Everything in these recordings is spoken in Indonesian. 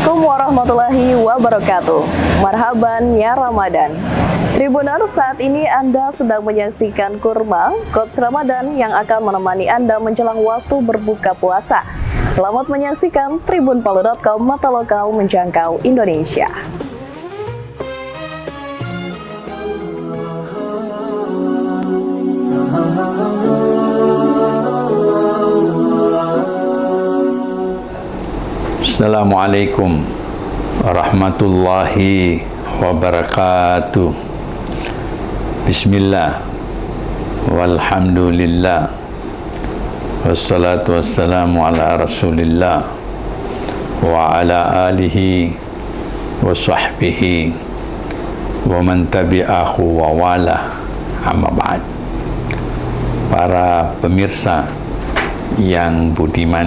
Assalamualaikum warahmatullahi wabarakatuh. Marhaban ya Ramadan. Tribuners, saat ini Anda sedang menyaksikan Kurma, Coach Ramadan yang akan menemani Anda menjelang waktu berbuka puasa. Selamat menyaksikan tribunpalu.com, mata lokal menjangkau Indonesia. Assalamualaikum warahmatullahi wabarakatuh. Bismillah walhamdulillah wassalatu wassalamu ala rasulillah wa ala alihi wa sahbihi wa man tabi'ahu wa wala, amma ba'd. Para pemirsa yang budiman,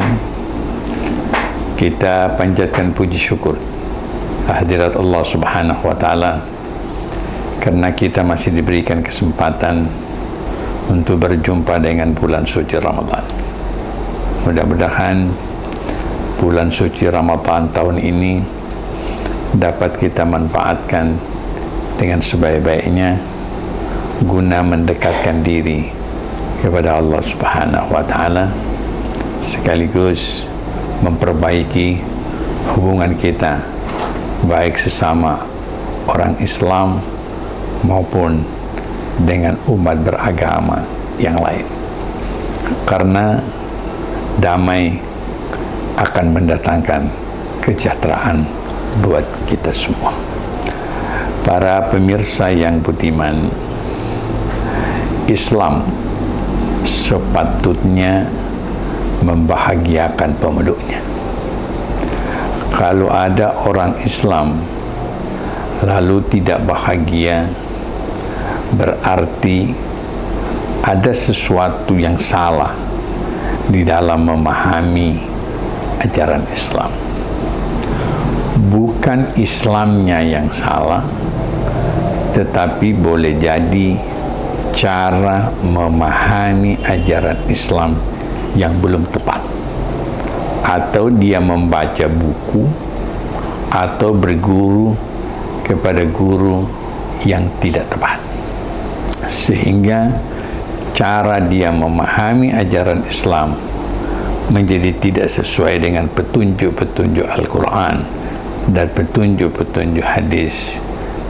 kita panjatkan puji syukur hadirat Allah Subhanahu wa Ta'ala karena kita masih diberikan kesempatan untuk berjumpa dengan bulan suci Ramadan. Mudah-mudahan bulan suci Ramadan tahun ini dapat kita manfaatkan dengan sebaik-baiknya guna mendekatkan diri kepada Allah Subhanahu wa Ta'ala, sekaligus memperbaiki hubungan kita baik sesama orang Islam maupun dengan umat beragama yang lain, karena damai akan mendatangkan kesejahteraan buat kita semua. Para pemirsa yang budiman, Islam sepatutnya membahagiakan pemeluknya. Kalau ada orang Islam lalu tidak bahagia, berarti ada sesuatu yang salah di dalam memahami ajaran Islam. Bukan Islamnya yang salah, tetapi boleh jadi cara memahami ajaran Islam yang belum tepat, atau dia membaca buku atau berguru kepada guru yang tidak tepat, sehingga cara dia memahami ajaran Islam menjadi tidak sesuai dengan petunjuk-petunjuk Al-Quran dan petunjuk-petunjuk hadis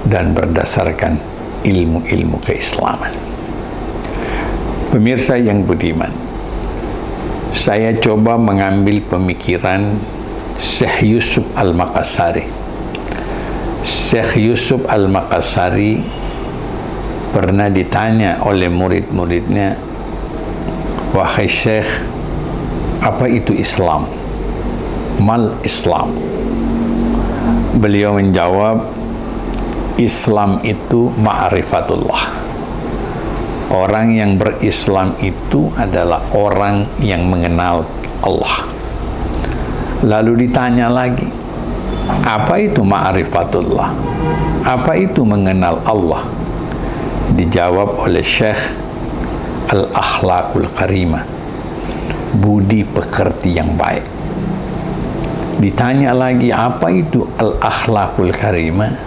dan berdasarkan ilmu-ilmu keislaman. Pemirsa yang budiman, saya coba mengambil pemikiran Syekh Yusuf Al-Makassari. Syekh Yusuf Al-Makassari pernah ditanya oleh murid-muridnya, "Wahai Syekh, apa itu Islam? Mal Islam?" Beliau menjawab, "Islam itu ma'rifatullah." Orang yang berislam itu adalah orang yang mengenal Allah. Lalu ditanya lagi, apa itu ma'rifatullah? Apa itu mengenal Allah? Dijawab oleh Syekh, al-akhlaqul karimah, budi pekerti yang baik. Ditanya lagi, apa itu al-akhlaqul karimah?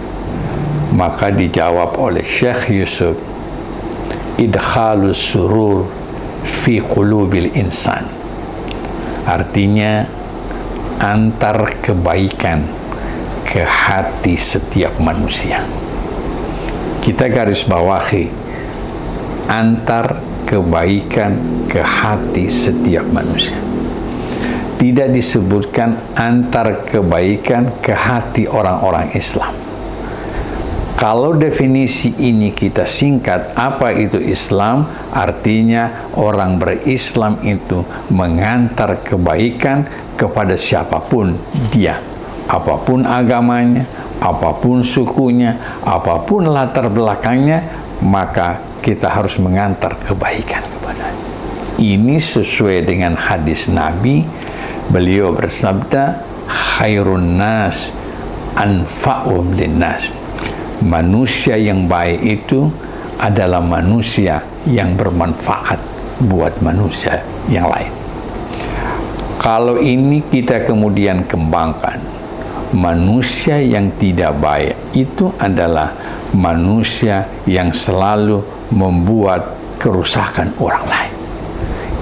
Maka dijawab oleh Syekh Yusuf, idkhalus surur fi qulubil insan. Artinya antar kebaikan ke hati setiap manusia. Kita garis bawahi, antar kebaikan ke hati setiap manusia. Tidak disebutkan antar kebaikan ke hati orang-orang Islam. Kalau definisi ini kita singkat, apa itu Islam? Artinya orang berislam itu mengantar kebaikan kepada siapapun dia, apapun agamanya, apapun sukunya, apapun latar belakangnya, maka kita harus mengantar kebaikan kepadanya. Ini sesuai dengan hadis Nabi. Beliau bersabda, khairun nas anfa'um linnas. Manusia yang baik itu adalah manusia yang bermanfaat buat manusia yang lain. Kalau ini kita kemudian kembangkan, manusia yang tidak baik itu adalah manusia yang selalu membuat kerusakan orang lain.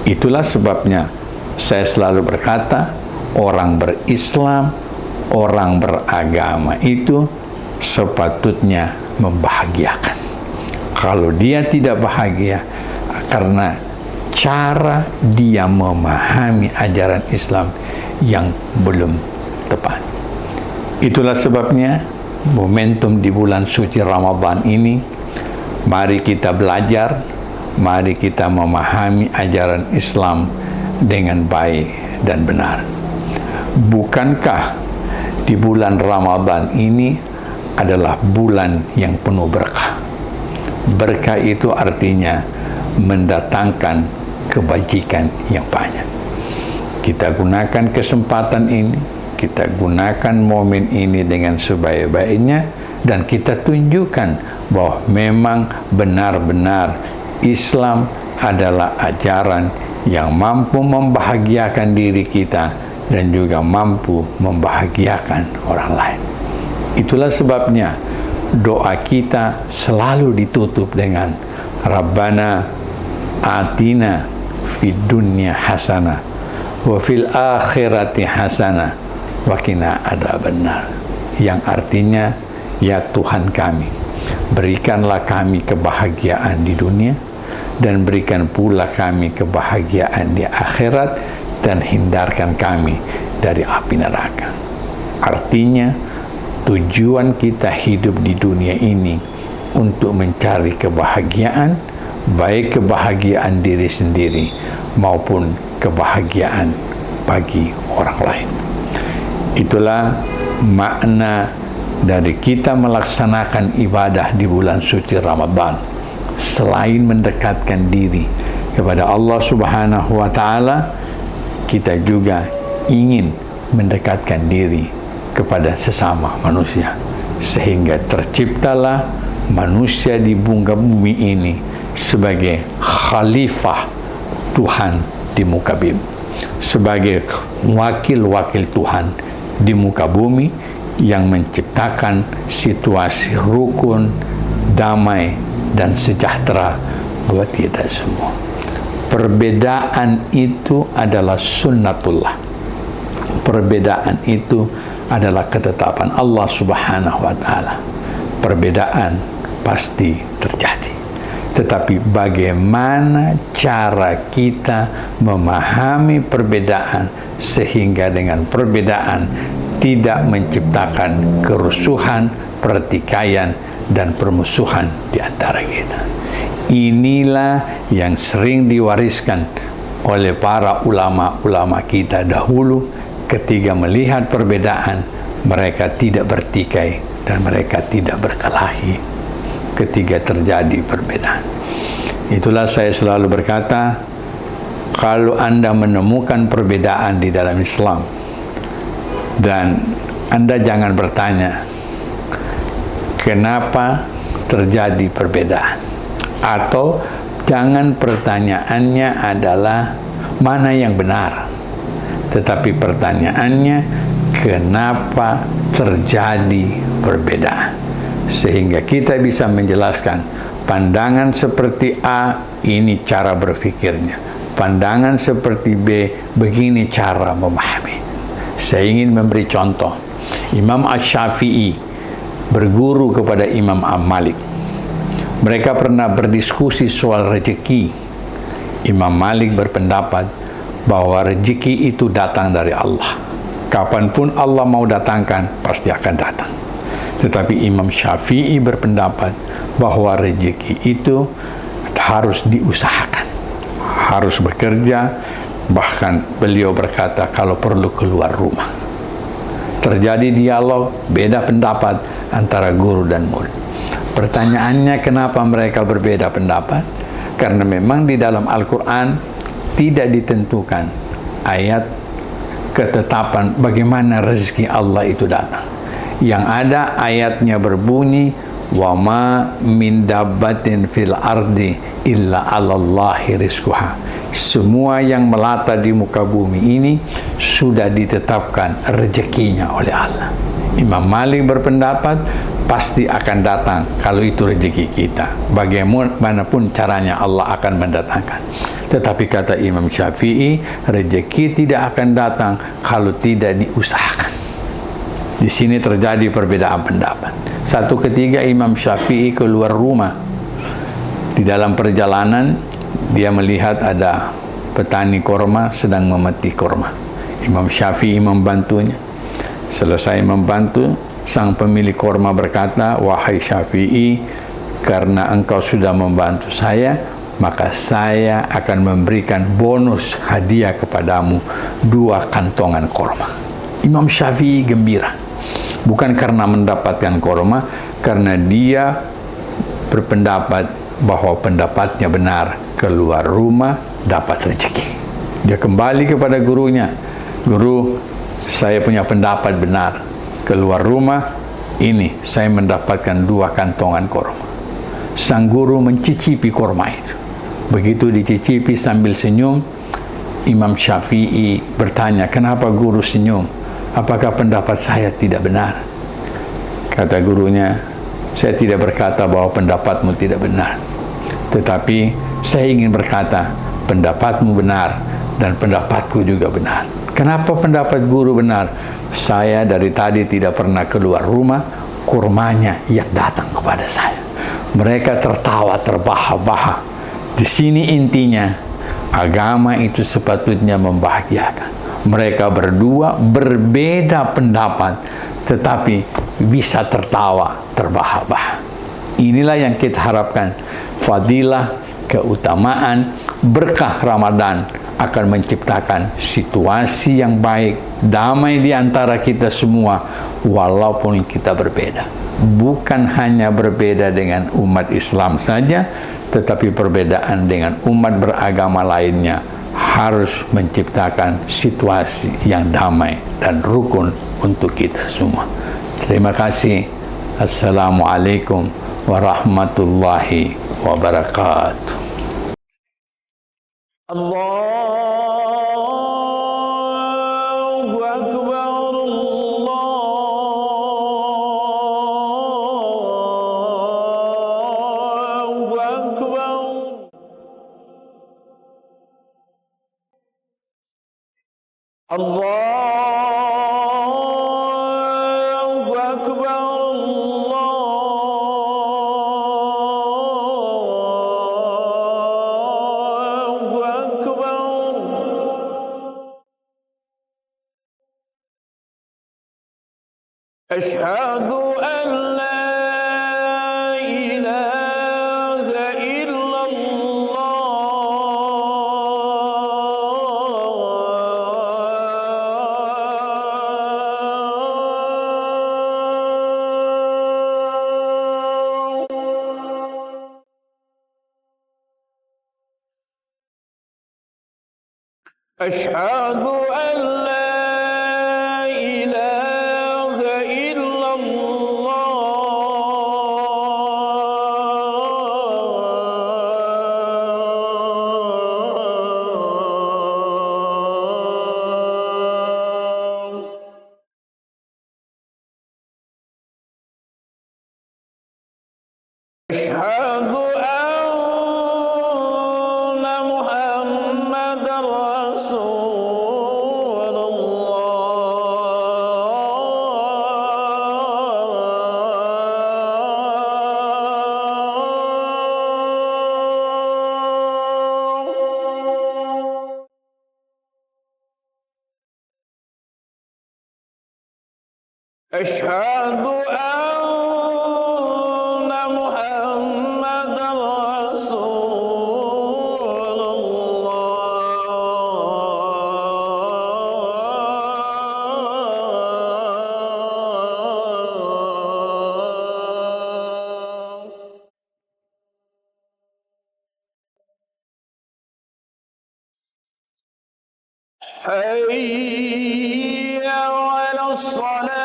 Itulah sebabnya saya selalu berkata, orang berislam, orang beragama itu sepatutnya membahagiakan. Kalau dia tidak bahagia karena cara dia memahami ajaran Islam yang belum tepat. Itulah sebabnya momentum di bulan suci Ramadan ini, mari kita belajar, mari kita memahami ajaran Islam dengan baik dan benar. Bukankah di bulan Ramadan ini adalah bulan yang penuh berkah? Berkah itu artinya mendatangkan kebajikan yang banyak. Kita gunakan kesempatan ini, kita gunakan momen ini dengan sebaik-baiknya, dan kita tunjukkan bahwa memang benar-benar Islam adalah ajaran yang mampu membahagiakan diri kita dan juga mampu membahagiakan orang lain. Itulah sebabnya doa kita selalu ditutup dengan Rabbana atina fid dunya hasanah wa fil akhirati hasanah wa qina adzabannar, yang artinya, ya Tuhan kami, berikanlah kami kebahagiaan di dunia dan berikan pula kami kebahagiaan di akhirat, dan hindarkan kami dari api neraka. Artinya, tujuan kita hidup di dunia ini untuk mencari kebahagiaan, baik kebahagiaan diri sendiri maupun kebahagiaan bagi orang lain. Itulah makna dari kita melaksanakan ibadah di bulan suci Ramadan. Selain mendekatkan diri kepada Allah Subhanahu wa Ta'ala, kita juga ingin mendekatkan diri kepada sesama manusia, sehingga terciptalah manusia di muka bumi ini sebagai khalifah Tuhan di muka bumi, sebagai wakil-wakil Tuhan di muka bumi yang menciptakan situasi rukun, damai, dan sejahtera buat kita semua. Perbedaan itu adalah sunnatullah. Perbedaan itu adalah ketetapan Allah Subhanahu wa Ta'ala. Perbedaan pasti terjadi, tetapi bagaimana cara kita memahami perbedaan sehingga dengan perbedaan tidak menciptakan kerusuhan, pertikaian, dan permusuhan di antara kita. Inilah yang sering diwariskan oleh para ulama-ulama kita dahulu. Ketika melihat perbedaan, mereka tidak bertikai dan mereka tidak berkelahi ketika terjadi perbedaan. Itulah saya selalu berkata, kalau Anda menemukan perbedaan di dalam Islam, dan Anda jangan bertanya kenapa terjadi perbedaan, atau jangan pertanyaannya adalah mana yang benar, tetapi pertanyaannya kenapa terjadi perbedaan, sehingga kita bisa menjelaskan pandangan seperti A, ini cara berpikirnya, pandangan seperti B, begini cara memahami. Saya ingin memberi contoh. Imam Asy-Syafi'i berguru kepada Imam Malik. Mereka pernah berdiskusi soal rezeki. Imam Malik berpendapat bahwa rezeki itu datang dari Allah. Kapanpun Allah mau datangkan, pasti akan datang. Tetapi Imam Syafi'i berpendapat bahwa rezeki itu harus diusahakan, harus bekerja. Bahkan beliau berkata kalau perlu keluar rumah. Terjadi dialog, beda pendapat antara guru dan murid. Pertanyaannya, kenapa mereka berbeda pendapat? Karena memang di dalam Al-Quran tidak ditentukan ayat ketetapan bagaimana rezeki Allah itu datang. Yang ada ayatnya berbunyi, wa ma min dabbatin fil ardi illa 'alallahi rizquha. Semua yang melata di muka bumi ini sudah ditetapkan rezekinya oleh Allah. Imam Malik berpendapat pasti akan datang kalau itu rezeki kita. Bagaimanapun caranya Allah akan mendatangkan. Tetapi kata Imam Syafi'i, rezeki tidak akan datang kalau tidak diusahakan. Di sini terjadi perbedaan pendapat. Satu ketika Imam Syafi'i keluar rumah. Di dalam perjalanan dia melihat ada petani korma sedang memetik korma. Imam Syafi'i membantunya. Selesai membantu, sang pemilik korma berkata, "Wahai Syafi'i, karena engkau sudah membantu saya, maka saya akan memberikan bonus hadiah kepadamu 2 kantongan korma." Imam Syafi'i gembira. Bukan karena mendapatkan korma, karena dia berpendapat bahwa pendapatnya benar. Keluar rumah, dapat rezeki. Dia kembali kepada gurunya. "Guru, saya punya pendapat benar. Keluar rumah, ini saya mendapatkan 2 kantongan korma." Sang guru mencicipi korma itu. Begitu dicicipi sambil senyum, Imam Syafi'i bertanya, "Kenapa guru senyum? Apakah pendapat saya tidak benar?" Kata gurunya, "Saya tidak berkata bahwa pendapatmu tidak benar. Tetapi saya ingin berkata, pendapatmu benar dan pendapatku juga benar." Kenapa pendapat guru benar? Saya dari tadi tidak pernah keluar rumah, kurmanya yang datang kepada saya. Mereka tertawa terbahak-bahak. Di sini intinya, agama itu sepatutnya membahagiakan. Mereka berdua berbeda pendapat, tetapi bisa tertawa terbahak-bahak. Inilah yang kita harapkan. Fadilah, keutamaan, berkah Ramadan akan menciptakan situasi yang baik, damai di antara kita semua, walaupun kita berbeda. Bukan hanya berbeda dengan umat Islam saja, tetapi perbedaan dengan umat beragama lainnya harus menciptakan situasi yang damai dan rukun untuk kita semua. Terima kasih. Assalamualaikum warahmatullahi wabarakatuh. Allahu Akbar, Allahu Akbar. Allahu Akbar, Allahu Akbar. Asyhadu an la ilaha illallah. أشهد أن لا إله إلا الله. أشهد أن محمدا رسول الله. أشهد أن محمدا رسول الله. حي على الصلاة.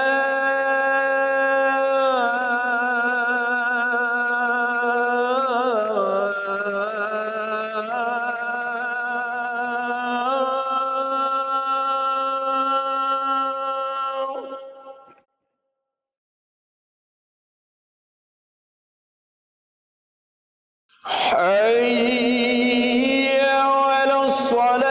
حي على الصلاة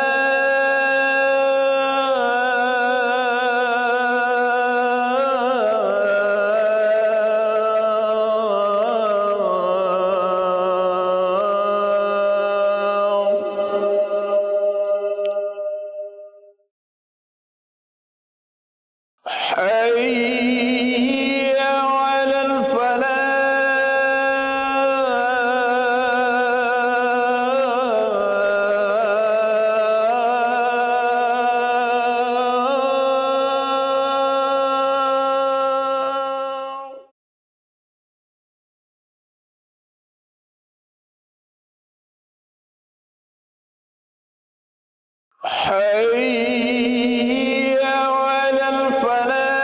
حي على الفلاح. حي على الفلاح.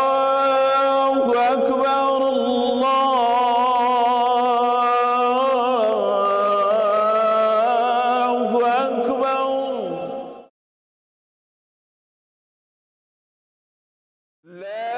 الله أكبر الله أكبر لا